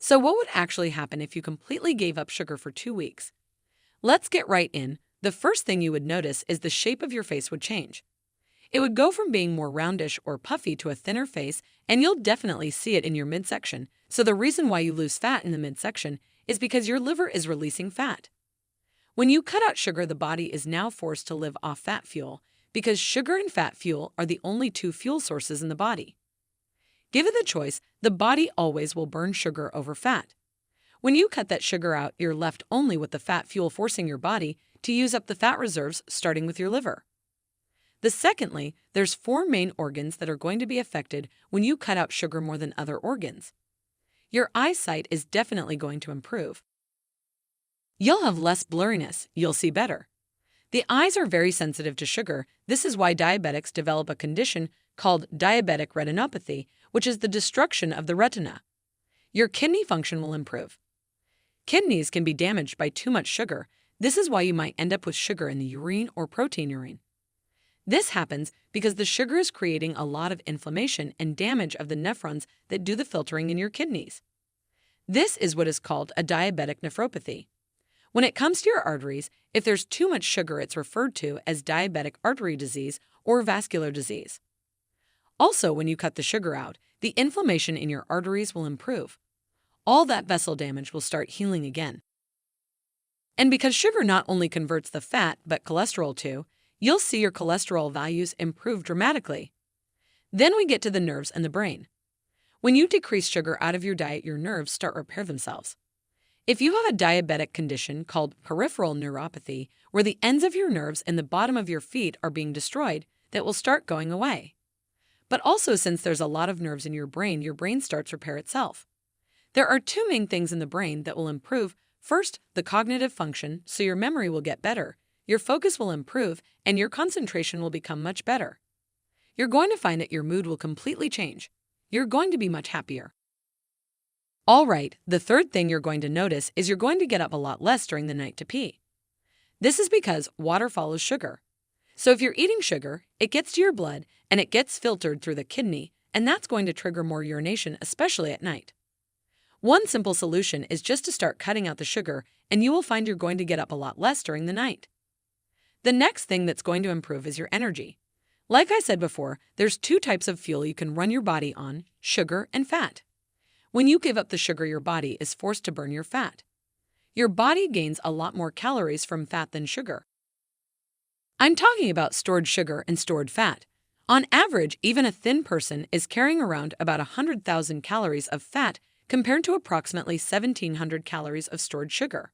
So, what would actually happen if you completely gave up sugar for 2 weeks? Let's get right in. The first thing you would notice is the shape of your face would change. It would go from being more roundish or puffy to a thinner face, and you'll definitely see it in your midsection. So, the reason why you lose fat in the midsection is because your liver is releasing fat. When you cut out sugar, the body is now forced to live off fat fuel because sugar and fat fuel are the only two fuel sources in the body. Given the choice, the body always will burn sugar over fat. When you cut that sugar out, you're left only with the fat fuel, forcing your body to use up the fat reserves, starting with your liver. Secondly, there's four main organs that are going to be affected when you cut out sugar more than other organs. Your eyesight is definitely going to improve. You'll have less blurriness, you'll see better. The eyes are very sensitive to sugar. This is why diabetics develop a condition called diabetic retinopathy, which is the destruction of the retina. Your kidney function will improve. Kidneys can be damaged by too much sugar. This is why you might end up with sugar in the urine or protein urine. This happens because the sugar is creating a lot of inflammation and damage of the nephrons that do the filtering in your kidneys. This is what is called a diabetic nephropathy. When it comes to your arteries, if there's too much sugar, it's referred to as diabetic artery disease or vascular disease. Also, when you cut the sugar out, the inflammation in your arteries will improve. All that vessel damage will start healing again. And because sugar not only converts the fat but cholesterol too, you'll see your cholesterol values improve dramatically. Then we get to the nerves and the brain. When you decrease sugar out of your diet, your nerves start to repair themselves. If you have a diabetic condition called peripheral neuropathy, where the ends of your nerves in the bottom of your feet are being destroyed, that will start going away. But also, since there's a lot of nerves in your brain starts to repair itself. There are two main things in the brain that will improve. First, the cognitive function, so your memory will get better, your focus will improve, and your concentration will become much better. You're going to find that your mood will completely change. You're going to be much happier. All right, the third thing you're going to notice is you're going to get up a lot less during the night to pee. This is because water follows sugar. So if you're eating sugar, it gets to your blood and it gets filtered through the kidney, and that's going to trigger more urination, especially at night. One simple solution is just to start cutting out the sugar, and you will find you're going to get up a lot less during the night. The next thing that's going to improve is your energy. Like I said before, there's two types of fuel you can run your body on, sugar and fat. When you give up the sugar, your body is forced to burn your fat. Your body gains a lot more calories from fat than sugar. I'm talking about stored sugar and stored fat. On average, even a thin person is carrying around about 100,000 calories of fat compared to approximately 1,700 calories of stored sugar.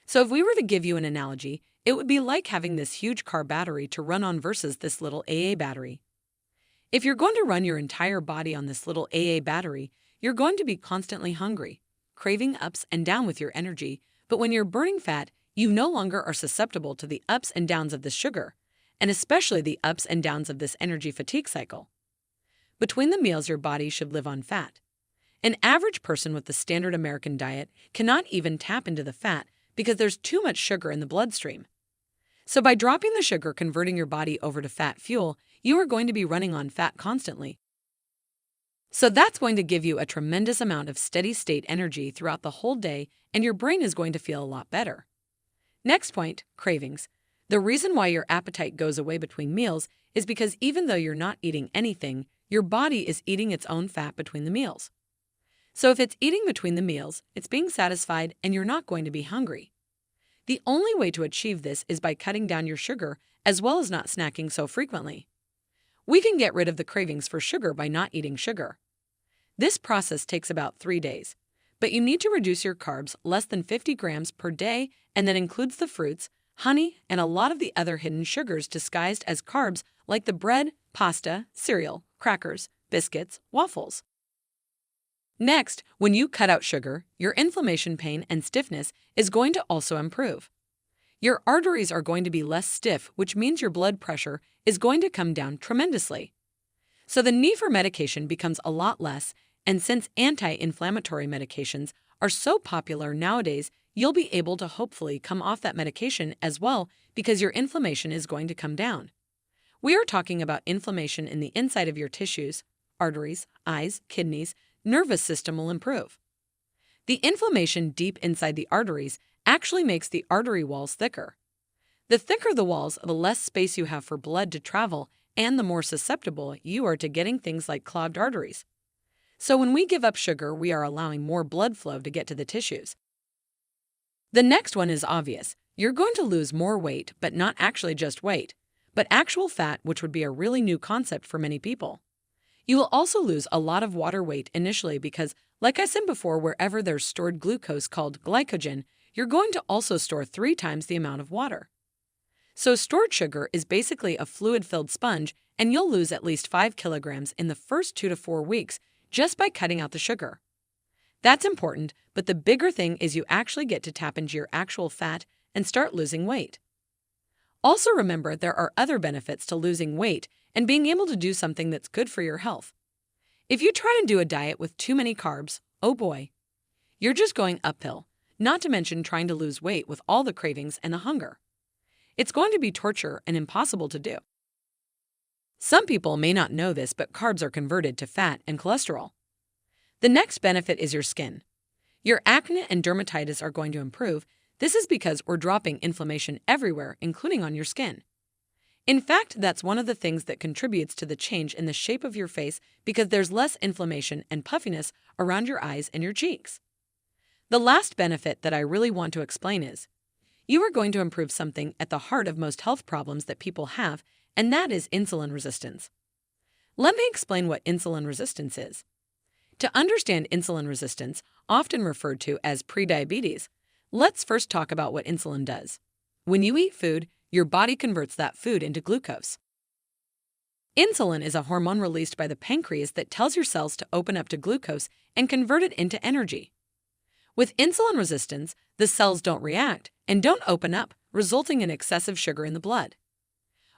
So if we were to give you an analogy, it would be like having this huge car battery to run on versus this little AA battery. If you're going to run your entire body on this little AA battery, you're going to be constantly hungry, craving ups and down with your energy, but when you're burning fat, you no longer are susceptible to the ups and downs of this sugar, and especially the ups and downs of this energy fatigue cycle. Between the meals, your body should live on fat. An average person with the standard American diet cannot even tap into the fat because there's too much sugar in the bloodstream. So by dropping the sugar, converting your body over to fat fuel, you are going to be running on fat constantly. So that's going to give you a tremendous amount of steady-state energy throughout the whole day, and your brain is going to feel a lot better. Next point, cravings. The reason why your appetite goes away between meals is because even though you're not eating anything, your body is eating its own fat between the meals. So if it's eating between the meals, it's being satisfied and you're not going to be hungry. The only way to achieve this is by cutting down your sugar as well as not snacking so frequently. We can get rid of the cravings for sugar by not eating sugar. This process takes about 3 days, but you need to reduce your carbs less than 50 grams per day, and that includes the fruits, honey, and a lot of the other hidden sugars disguised as carbs like the bread, pasta, cereal, crackers, biscuits, waffles. Next, when you cut out sugar, your inflammation, pain, and stiffness is going to also improve. Your arteries are going to be less stiff, which means your blood pressure is going to come down tremendously. So the need for medication becomes a lot less, and since anti-inflammatory medications are so popular nowadays, you'll be able to hopefully come off that medication as well because your inflammation is going to come down. We are talking about inflammation in the inside of your tissues, arteries, eyes, kidneys, nervous system will improve. The inflammation deep inside the arteries actually makes the artery walls thicker. The thicker the walls, the less space you have for blood to travel and the more susceptible you are to getting things like clogged arteries. So when we give up sugar, we are allowing more blood flow to get to the tissues. The next one is obvious. You're going to lose more weight, but not actually just weight, but actual fat, which would be a really new concept for many people. You will also lose a lot of water weight initially because, like I said before, wherever there's stored glucose called glycogen, you're going to also store 3 times the amount of water. So stored sugar is basically a fluid-filled sponge, and you'll lose at least 5 kilograms in the first 2 to 4 weeks just by cutting out the sugar. That's important, but the bigger thing is you actually get to tap into your actual fat and start losing weight. Also remember, there are other benefits to losing weight and being able to do something that's good for your health. If you try to do a diet with too many carbs, oh boy, you're just going uphill, not to mention trying to lose weight with all the cravings and the hunger. It's going to be torture and impossible to do. Some people may not know this, but carbs are converted to fat and cholesterol. The next benefit is your skin. Your acne and dermatitis are going to improve. This is because we're dropping inflammation everywhere, including on your skin. In fact, that's one of the things that contributes to the change in the shape of your face because there's less inflammation and puffiness around your eyes and your cheeks. The last benefit that I really want to explain is, you are going to improve something at the heart of most health problems that people have, and that is insulin resistance. Let me explain what insulin resistance is. To understand insulin resistance, often referred to as prediabetes, let's first talk about what insulin does. When you eat food, your body converts that food into glucose. Insulin is a hormone released by the pancreas that tells your cells to open up to glucose and convert it into energy. With insulin resistance, the cells don't react and don't open up, resulting in excessive sugar in the blood.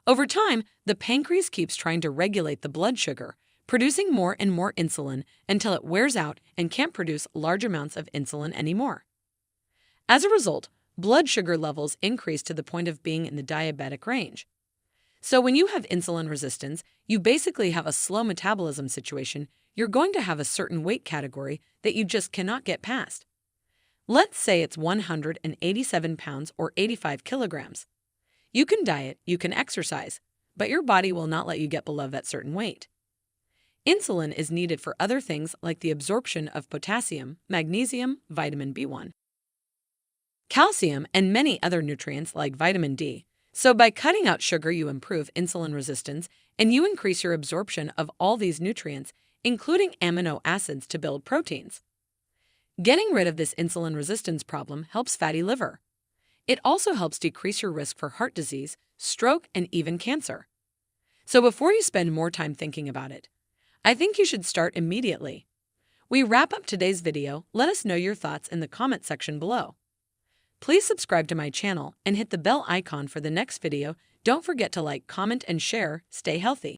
Over time, the pancreas keeps trying to regulate the blood sugar, producing more and more insulin until it wears out and can't produce large amounts of insulin anymore. As a result, blood sugar levels increase to the point of being in the diabetic range. So when you have insulin resistance, you basically have a slow metabolism situation. You're going to have a certain weight category that you just cannot get past. Let's say it's 187 pounds or 85 kilograms. You can diet, you can exercise, but your body will not let you get below that certain weight. Insulin is needed for other things like the absorption of potassium, magnesium, vitamin B1, calcium, and many other nutrients like vitamin D. So by cutting out sugar, you improve insulin resistance and you increase your absorption of all these nutrients, including amino acids to build proteins. Getting rid of this insulin resistance problem helps fatty liver. It also helps decrease your risk for heart disease, stroke, and even cancer. So before you spend more time thinking about it, I think you should start immediately. We wrap up today's video. Let us know your thoughts in the comment section below. Please subscribe to my channel and hit the bell icon for the next video. Don't forget to like, comment, and share. Stay healthy.